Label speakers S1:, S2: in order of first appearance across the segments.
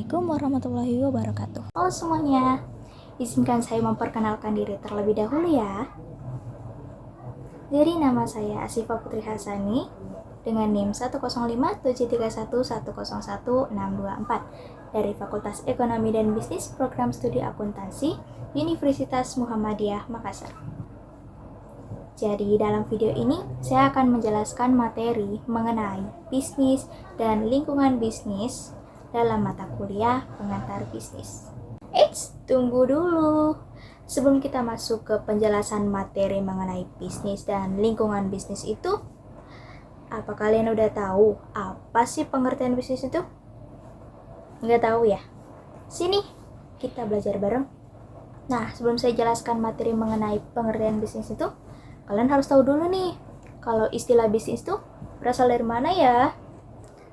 S1: Assalamualaikum warahmatullahi wabarakatuh. Halo semuanya, izinkan saya memperkenalkan diri terlebih dahulu ya. Jadi nama saya Asifa Putri Hasani dengan NIM 105731101101624 dari Fakultas Ekonomi dan Bisnis Program Studi Akuntansi Universitas Muhammadiyah Makassar. Jadi dalam video ini saya akan menjelaskan materi mengenai bisnis dan lingkungan bisnis dalam mata kuliah pengantar bisnis. Eits, tunggu dulu. Sebelum kita masuk ke penjelasan materi mengenai bisnis dan lingkungan bisnis itu, apa kalian udah tahu apa sih pengertian bisnis itu? Nggak tahu ya? Sini, kita belajar bareng. Nah, sebelum saya jelaskan materi mengenai pengertian bisnis itu, kalian harus tahu dulu nih, kalau istilah bisnis itu berasal dari mana ya?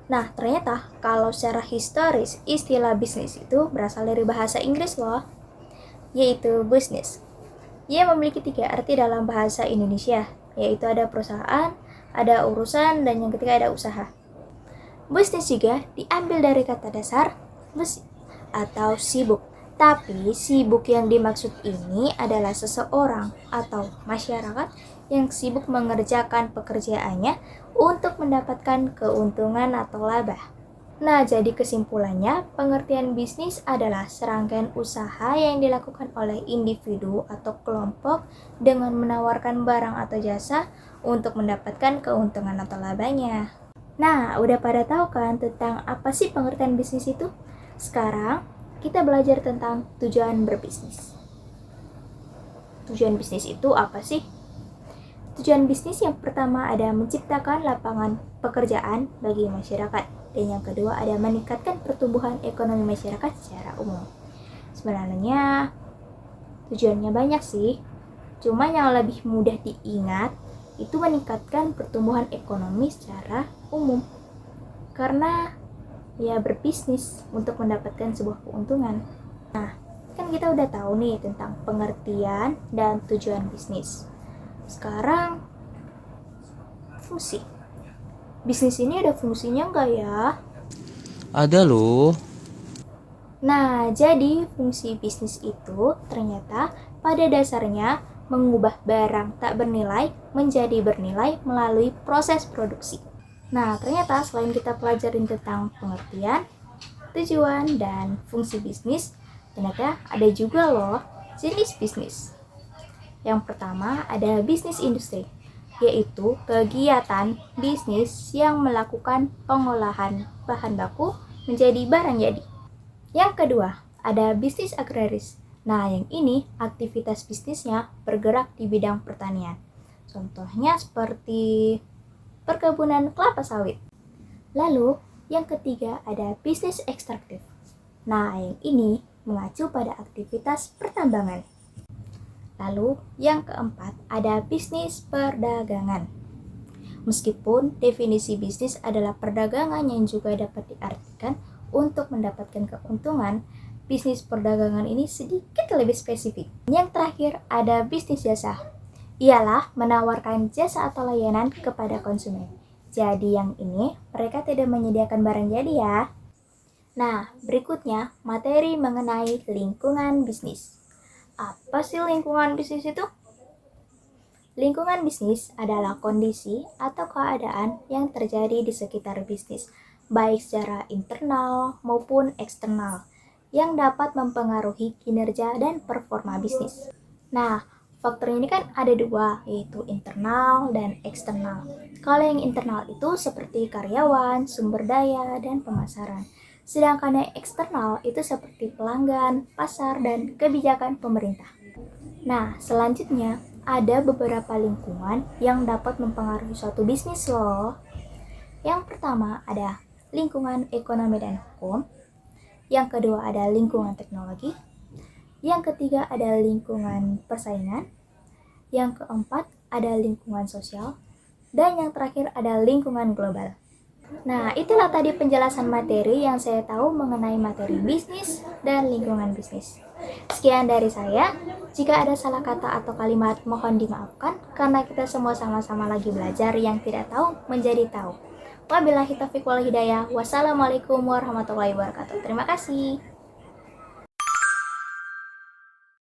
S1: Nah, ternyata kalau secara historis, istilah bisnis itu berasal dari bahasa Inggris loh, yaitu business. Ia memiliki 3 arti dalam bahasa Indonesia, yaitu ada perusahaan, ada urusan, dan yang ketiga ada usaha. Bisnis juga diambil dari kata dasar bus atau sibuk. Tapi sibuk yang dimaksud ini adalah seseorang atau masyarakat yang sibuk mengerjakan pekerjaannya untuk mendapatkan keuntungan atau laba. Nah, jadi kesimpulannya, pengertian bisnis adalah serangkaian usaha yang dilakukan oleh individu atau kelompok dengan menawarkan barang atau jasa untuk mendapatkan keuntungan atau labanya. Nah, udah pada tahu kan tentang apa sih pengertian bisnis itu? Sekarang, kita belajar tentang tujuan berbisnis. Tujuan bisnis itu apa sih? Tujuan bisnis yang pertama ada menciptakan lapangan pekerjaan bagi masyarakat, dan yang kedua ada meningkatkan pertumbuhan ekonomi masyarakat secara umum. Sebenarnya tujuannya banyak sih, cuma yang lebih mudah diingat itu meningkatkan pertumbuhan ekonomi secara umum. Karena ya berbisnis untuk mendapatkan sebuah keuntungan. Nah, kan kita udah tahu nih tentang pengertian dan tujuan bisnis. Sekarang, fungsi. Bisnis ini ada fungsinya nggak ya?
S2: Ada loh.
S1: Nah, jadi fungsi bisnis itu ternyata pada dasarnya mengubah barang tak bernilai menjadi bernilai melalui proses produksi. Nah, ternyata selain kita pelajarin tentang pengertian, tujuan, dan fungsi bisnis, ternyata ada juga loh jenis bisnis. Yang pertama ada bisnis industri, yaitu kegiatan bisnis yang melakukan pengolahan bahan baku menjadi barang jadi. Yang kedua ada bisnis agraris. Nah, yang ini aktivitas bisnisnya bergerak di bidang pertanian. Contohnya seperti perkebunan kelapa sawit. Lalu, yang ketiga ada bisnis ekstraktif. Nah, yang ini mengacu pada aktivitas pertambangan. Lalu, yang keempat ada bisnis perdagangan. Meskipun definisi bisnis adalah perdagangan yang juga dapat diartikan untuk mendapatkan keuntungan, bisnis perdagangan ini sedikit lebih spesifik. Yang terakhir ada bisnis jasa. Ialah menawarkan jasa atau layanan kepada konsumen. Jadi yang ini mereka tidak menyediakan barang jadi ya. Nah, berikutnya materi mengenai lingkungan bisnis. Apa sih lingkungan bisnis itu? Lingkungan bisnis adalah kondisi atau keadaan yang terjadi di sekitar bisnis, baik secara internal maupun eksternal, yang dapat mempengaruhi kinerja dan performa bisnis. Nah, faktor ini kan ada 2, yaitu internal dan eksternal. Kalau yang internal itu seperti karyawan, sumber daya, dan pemasaran. Sedangkan yang eksternal itu seperti pelanggan, pasar, dan kebijakan pemerintah. Nah, selanjutnya ada beberapa lingkungan yang dapat mempengaruhi suatu bisnis loh. Yang pertama ada lingkungan ekonomi dan hukum. Yang kedua ada lingkungan teknologi. Yang ketiga ada lingkungan persaingan. Yang keempat ada lingkungan sosial. Dan yang terakhir ada lingkungan global. Nah, itulah tadi penjelasan materi yang saya tahu mengenai materi bisnis dan lingkungan bisnis. Sekian dari saya. Jika ada salah kata atau kalimat, mohon dimaafkan karena kita semua sama-sama lagi belajar yang tidak tahu menjadi tahu. Wabillahi taufiq wal hidayah. Wassalamualaikum warahmatullahi wabarakatuh. Terima kasih.